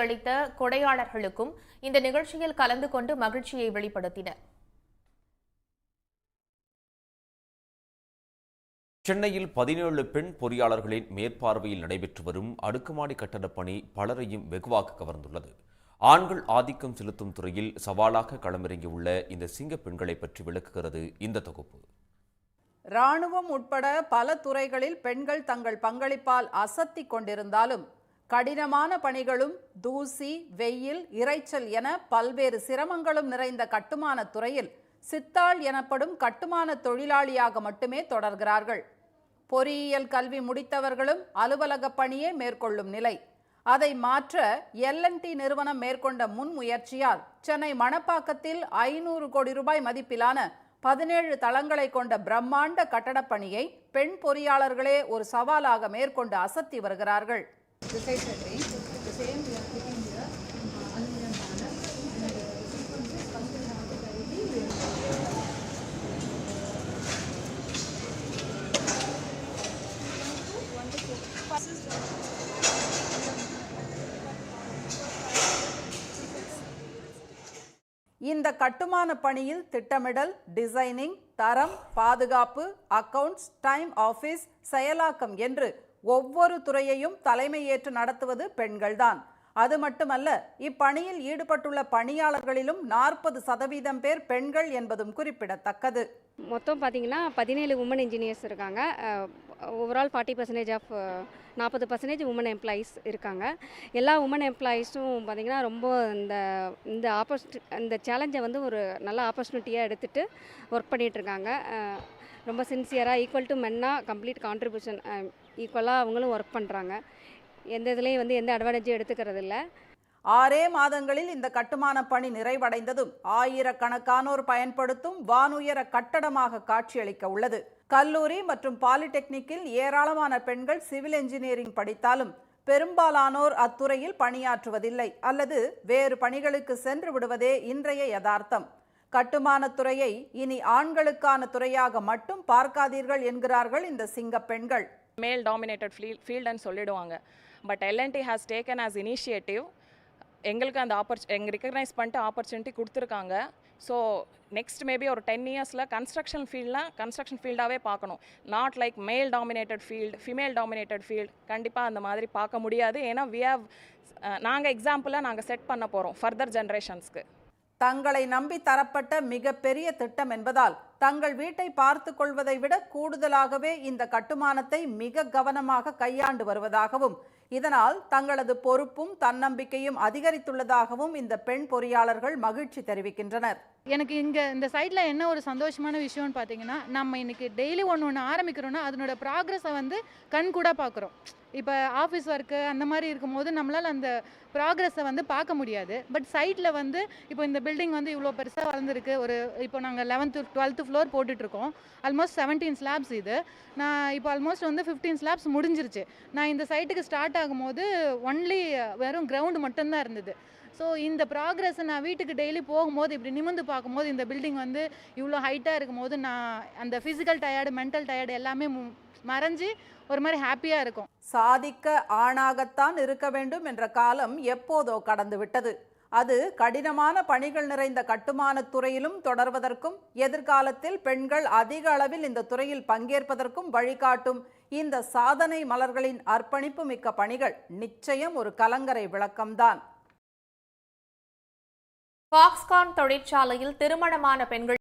அளித்த கொடையாளர்களுக்கும் இந்த நிகழ்ச்சியில் கலந்து கொண்டு மகிழ்ச்சியை வெளிப்படுத்தினர். சென்னையில் 17 பெண் பொறியாளர்களின் மேற்பார்வையில் நடைபெற்று வரும் அடுக்குமாடி கட்டடப் பணி பலரையும் வெகுவாக கவர்ந்துள்ளது. ஆண்கள் ஆதிக்கம் செலுத்தும் துறையில் சவாலாக களமிறங்கியுள்ள இந்த சிங்க பெண்களை பற்றி விளக்குகிறது இந்த தொகுப்பு. இராணுவம் உட்பட பல துறைகளில் பெண்கள் தங்கள் பங்களிப்பால் அசத்திக் கொண்டிருந்தாலும் கடினமான பணிகளும் தூசி, வெயில், இரைச்சல் என பல்வேறு சிரமங்களும் நிறைந்த கட்டுமான துறையில் சித்தாள் எனப்படும் கட்டுமான தொழிலாளியாக மட்டுமே தொடர்கிறார்கள். பொறியியல் கல்வி முடித்தவர்களும் அலுவலக பணியே மேற்கொள்ளும் நிலை. அதை மாற்ற L&T நிறுவனம் மேற்கொண்ட முன்முயற்சியால் சென்னை மணப்பாக்கத்தில் 500 கோடி ரூபாய் மதிப்பிலான 17 தளங்களை கொண்ட பிரம்மாண்ட கட்டடப் பணியை பெண் பொறியாளர்களே ஒரு சவாலாக மேற்கொண்டு அசத்தி வருகிறார்கள். இந்த கட்டுமான பணியில் திட்டமிடல், டிசைனிங், தரம், பாதுகாப்பு, அக்கவுண்ட்ஸ், டைம் ஆபீஸ், செயலாக்கம் என்று ஒவ்வொரு துறையையும் தலைமையேற்று நடத்துவது பெண்கள்தான். அது மட்டுமல்ல, இப்பணியில் ஈடுபட்டுள்ள பணியாளர்களிலும் 40% பேர் பெண்கள் என்பதும் குறிப்பிடத்தக்கது. மொத்தம் பார்த்தீங்கன்னா 17 உமன் இன்ஜினியர்ஸ் இருக்காங்க. ஓவரால் 40% ஆஃப் 40% உமன் எம்ப்ளாயீஸ் இருக்காங்க. எல்லா உமன் எம்ப்ளாயீஸும் பார்த்திங்கன்னா ரொம்ப இந்த சேலஞ்சை வந்து ஒரு நல்ல ஆப்பர்ச்சுனிட்டியாக எடுத்துகிட்டு ஒர்க் பண்ணிகிட்ருக்காங்க. ரொம்ப சின்சியராக ஈக்குவல் டு மென்னாக கம்ப்ளீட் கான்ட்ரிபியூஷன் ஈக்குவலாக அவங்களும் ஒர்க் பண்ணுறாங்க. எந்த இதுலேயும் வந்து எந்த அட்வான்டேஜும் எடுத்துக்கிறது இல்லை. 6 மாதங்களில் இந்த கட்டுமான பணி நிறைவடைந்ததும் ஆயிரக்கணக்கானோர் பயன்படுத்தும் வானுயர கட்டடமாக காட்சியளிக்க உள்ளது. கல்லூரி மற்றும் பாலிடெக்னிக்கில் ஏராளமான பெண்கள் சிவில் என்ஜினியரிங் படித்தாலும் பெரும்பாலானோர் அத்துறையில் பணியாற்றுவதில்லை அல்லது வேறு பணிகளுக்கு சென்று விடுவதே இன்றைய யதார்த்தம். கட்டுமான துறையை இனி ஆண்களுக்கான துறையாக மட்டும் பார்க்காதீர்கள் என்கிறார்கள் இந்த சிங்க பெண்கள். மேல் டாமினேட்டட் ஃபீல்டுன்னு சொல்லிடுவாங்க. But L&T has taken as initiative. எங்களுக்கு அந்த ரெக்கக்னைஸ் பண்ணிட்டு ஆப்பர்ச்சுனிட்டி கொடுத்துருக்காங்க. ஸோ நெக்ஸ்ட் மேபி ஒரு 10 இயர்ஸில் கன்ஸ்ட்ரக்ஷன் ஃபீல்டாகவே பார்க்கணும். நாட் லைக் மேல் dominated field, female dominated field. கண்டிப்பாக அந்த மாதிரி பார்க்க முடியாது. ஏன்னா நாங்கள் எக்ஸாம்பிளாக நாங்கள் செட் பண்ண போகிறோம் ஃபர்தர் ஜென்ரேஷன்ஸ்க்கு. தங்களை நம்பி தரப்பட்ட மிகப்பெரிய திட்டம் என்பதால் தங்கள் வீட்டை பார்த்து கொள்வதை விட கூடுதலாகவே இந்த கட்டுமானத்தை மிக கவனமாக கையாண்டு வருவதாகவும் இதனால் தங்களது பொறுப்பும் தன்னம்பிக்கையும் அதிகரித்துள்ளதாகவும் இந்த பெண் பொறியாளர்கள் மகிழ்ச்சி தெரிவிக்கின்றனர். எனக்கு இந்த சைடில் என்ன ஒரு சந்தோஷமான விஷயம்னு பார்த்தீங்கன்னா, நம்ம இன்னைக்கு டெய்லி ஒன்று ஆரம்பிக்கிறோன்னா அதனோட ப்ராக்ரஸை வந்து கண்கூட பார்க்குறோம். இப்போ ஆஃபீஸ் ஒர்க்கு அந்த மாதிரி இருக்கும்போது நம்மளால் அந்த ப்ராக்ரஸை வந்து பார்க்க முடியாது. பட் சைட்டில் வந்து இப்போ இந்த பில்டிங் வந்து இவ்வளோ பெருசாக வளர்ந்துருக்கு. இப்போ நாங்கள் 11th 12th ஃப்ளோர் போட்டுட்ருக்கோம். Almost 17 slabs. இது நான் இப்போ ஆல்மோஸ்ட் வந்து 15 ஸ்லாப்ஸ் முடிஞ்சிருச்சு. நான் இந்த சைட்டுக்கு ஸ்டார்ட் ஆகும்போது ஒன்லி வெறும் கிரவுண்டு மட்டும்தான் இருந்தது. ஸோ இந்த ப்ராக்ரஸை நான் வீட்டுக்கு டெய்லி போகும்போது இப்படி நிமிர்ந்து பார்க்கும்போது இந்த பில்டிங் வந்து இவ்வளோ ஹைட்டாக இருக்கும்போது நான் அந்த ஃபிசிக்கல் டயர்டு, மென்டல் டயர்டு எல்லாமே மறைஞ்சு ஒரு மாதிரி ஹாப்பியாக இருக்கும். சாதிக்க ஆணாகத்தான் இருக்க வேண்டும் என்ற காலம் எப்போதோ கடந்து விட்டது. அது கடினமான பணிகள் நிறைந்த கட்டுமான துறையிலும் தொடர்வதற்கும் எதிர்காலத்தில் பெண்கள் அதிக அளவில் இந்த துறையில் பங்கேற்பதற்கும் வழிகாட்டும் இந்த சாதனை மலர்களின் அர்ப்பணிப்பு மிக்க பணிகள் நிச்சயம் ஒரு கலங்கரை விளக்கம்தான். பாக்ஸ்கான் தொழிற்சாலையில் திருமணமான பெண்கள்